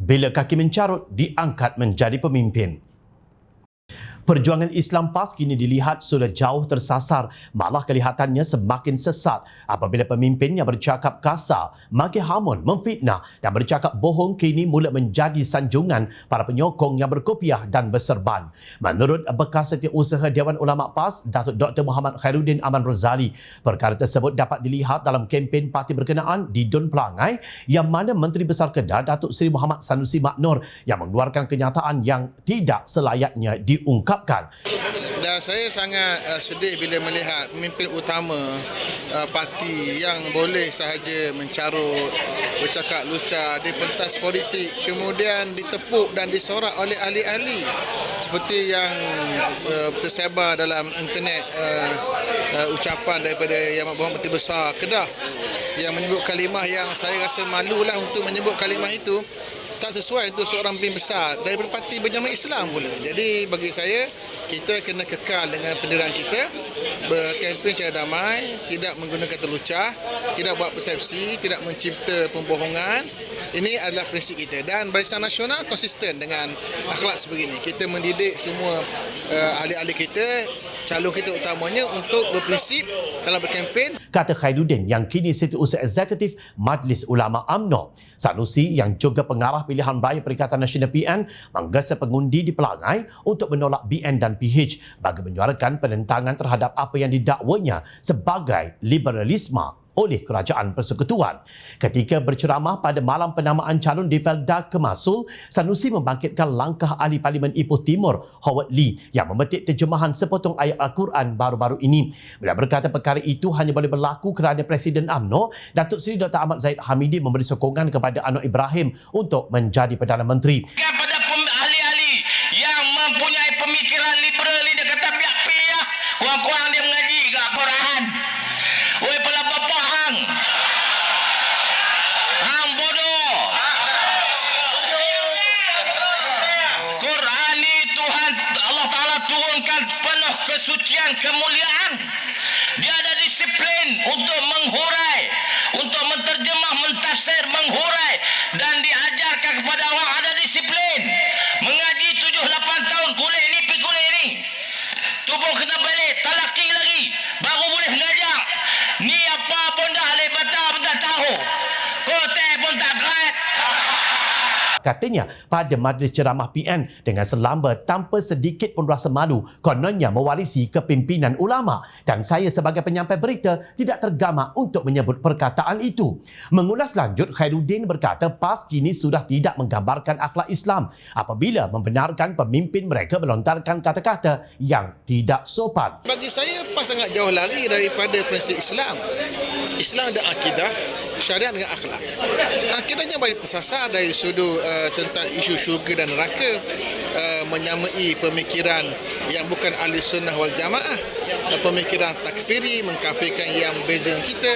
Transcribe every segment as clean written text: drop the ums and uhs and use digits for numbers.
bila kaki mencarut diangkat menjadi pemimpin. Perjuangan Islam PAS kini dilihat sudah jauh tersasar, malah kelihatannya semakin sesat apabila pemimpin yang bercakap kasar, maki hamun, memfitnah dan bercakap bohong kini mula menjadi sanjungan para penyokong yang berkopiah dan berserban. Menurut bekas setiausaha Dewan Ulama PAS, Datuk Dr. Muhammad Khairuddin Aman Razali, perkara tersebut dapat dilihat dalam kempen parti berkenaan di Dun Pelangai yang mana Menteri Besar Kedah Datuk Seri Muhammad Sanusi Maknur yang mengeluarkan kenyataan yang tidak selayaknya diungkap. Dan saya sangat sedih bila melihat pemimpin utama parti yang boleh sahaja mencarut, bercakap lucah di pentas politik kemudian ditepuk dan disorak oleh ahli-ahli seperti yang tersebar dalam internet, ucapan daripada Yang Berhormat Menteri Besar Kedah yang menyebut kalimah yang saya rasa malulah untuk menyebut kalimah itu, tak sesuai untuk seorang pemimpin besar daripada parti berjamaah Islam pula. Jadi bagi saya, kita kena kekal dengan pendirian kita, berkempen secara damai, tidak menggunakan terlucah, tidak buat persepsi, tidak mencipta pembohongan. Ini adalah prinsip kita dan Barisan Nasional konsisten dengan akhlak sebegini. Kita mendidik semua ahli-ahli kita, calon kita utamanya untuk berprinsip dalam berkempen. Kata Khairuddin yang kini Setiausaha Eksekutif Majlis Ulama UMNO. Sanusi yang juga pengarah pilihan raya Perikatan Nasional PN menggesa pengundi di Pelangai untuk menolak BN dan PH bagi menyuarakan penentangan terhadap apa yang didakwanya sebagai liberalisme oleh Kerajaan Persekutuan. Ketika berceramah pada malam penamaan calon di Felda Kemasul, Sanusi membangkitkan langkah ahli Parlimen Ipoh Timur, Howard Lee, yang memetik terjemahan sepotong ayat Al-Quran baru-baru ini. Beliau berkata perkara itu hanya boleh berlaku kerana Presiden UMNO, Datuk Seri Dr. Ahmad Zahid Hamidi memberi sokongan kepada Anwar Ibrahim untuk menjadi Perdana Menteri. Kepada ahli-ahli yang mempunyai pemikiran liberal ni, dia kata biak-biak, orang-orang dia mengaji kat Quran. Oi pelapa hang. Hang bodoh. Quran ni Tuhan Allah Ta'ala turunkan penuh kesucian, kemuliaan. Dia ada disiplin untuk menghurai, untuk menterjemah, mentafsir, menghurai dan diajarkan kepada orang ada disiplin. Mengaji 7-8 tahun, kulit ni pi kulit ni. Tubuh kena balik, talaki lagi, baru boleh mengajar. Ni apa pun dah alih batal pun tak tahu. Kotek pun tak gerak. Katanya pada majlis ceramah PN dengan selamba tanpa sedikit pun rasa malu, kononnya mewarisi kepimpinan ulama dan saya sebagai penyampai berita tidak tergamak untuk menyebut perkataan itu. Mengulas lanjut, Khairuddin berkata PAS kini sudah tidak menggambarkan akhlak Islam apabila membenarkan pemimpin mereka melontarkan kata-kata yang tidak sopan. Bagi saya PAS sangat jauh lari daripada prinsip Islam. Islam dan akidah, syariat dengan akhlak. Akidahnya banyak tersasar dari sudut tentang isu syurga dan neraka, menyamai pemikiran yang bukan ahli sunnah wal jamaah, pemikiran takfiri, mengkafirkan yang berbeza dengan kita.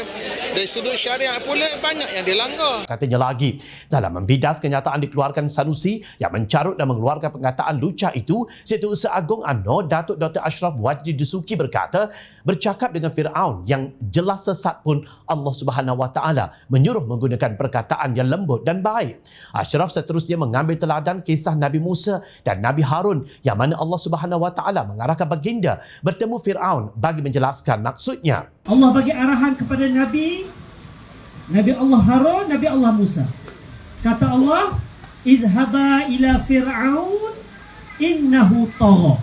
Dari sudut syariat pula banyak yang dilanggar. Katanya lagi, dalam membidas kenyataan dikeluarkan Sanusi yang mencarut dan mengeluarkan perkataan lucah itu, Setiausaha Agung UMNO Datuk Dr. Ashraf Wajdi Dusuki berkata, bercakap dengan Firaun yang jelas sesat pun Allah Subhanahu Wa Taala menyuruh menggunakan perkataan yang lembut dan baik. Ashraf seterusnya mengambil teladan kisah Nabi Musa dan Nabi Harun yang mana Allah Subhanahu Wa Taala mengarahkan baginda bertemu Firaun bagi menjelaskan maksudnya. Allah bagi arahan kepada Nabi Allah Harun, Nabi Allah Musa. Kata Allah, izhaba ila Fir'aun innahu tagha.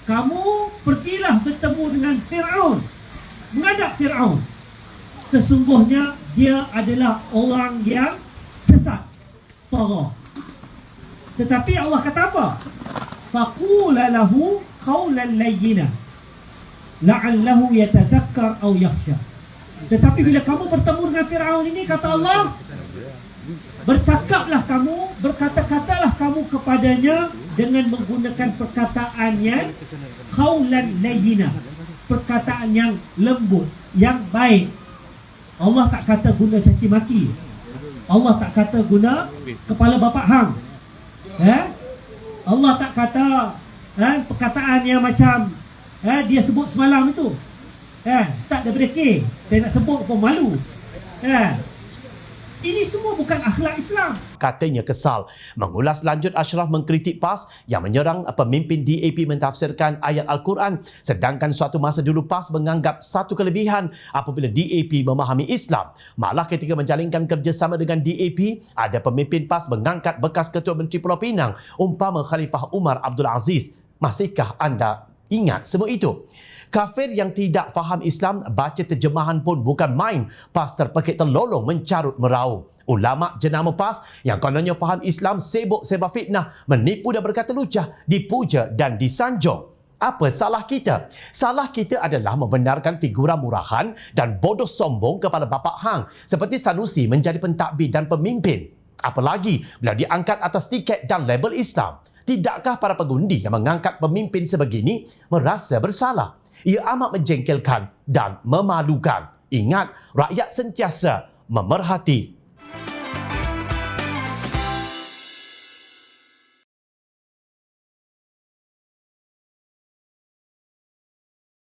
Kamu pergilah bertemu dengan Fir'aun. Menghadap Fir'aun. Sesungguhnya dia adalah orang yang sesat. Tagha. Tetapi Allah kata apa? Faqula lahu qawlan layyina la'allahu yatadhakkar aw yakhsha. Tetapi bila kamu bertemu dengan Firaun ini, kata Allah, bercakaplah kamu, berkata-katalah kamu kepadanya dengan menggunakan perkataan yang qawlan layyina, perkataan yang lembut, yang baik. Allah tak kata guna caci maki. Allah tak kata guna kepala bapak hang. Allah tak kata perkataan yang macam dia sebut semalam itu. Start daripada K. Saya nak sebut pun malu. Ini semua bukan akhlak Islam. Katanya kesal. Mengulas lanjut, Ashraf mengkritik PAS yang menyerang pemimpin DAP mentafsirkan ayat Al-Quran, sedangkan suatu masa dulu PAS menganggap satu kelebihan apabila DAP memahami Islam. Malah ketika menjalinkan kerjasama dengan DAP, ada pemimpin PAS mengangkat bekas Ketua Menteri Pulau Pinang umpama Khalifah Umar Abdul Aziz. Masihkah anda ingat semua itu? Kafir yang tidak faham Islam baca terjemahan pun bukan main. PAS terpekik terlolong mencarut meraung. Ulama jenama PAS yang kononnya faham Islam sibuk sebar fitnah, menipu dan berkata lucah, dipuja dan disanjung. Apa salah kita? Salah kita adalah membenarkan figura murahan dan bodoh sombong kepala Bapak Hang seperti Sanusi menjadi pentadbir dan pemimpin. Apalagi bila diangkat atas tiket dan label Islam. Tidakkah para pengundi yang mengangkat pemimpin sebegini merasa bersalah? Ia amat menjengkelkan dan memalukan. Ingat, rakyat sentiasa memerhati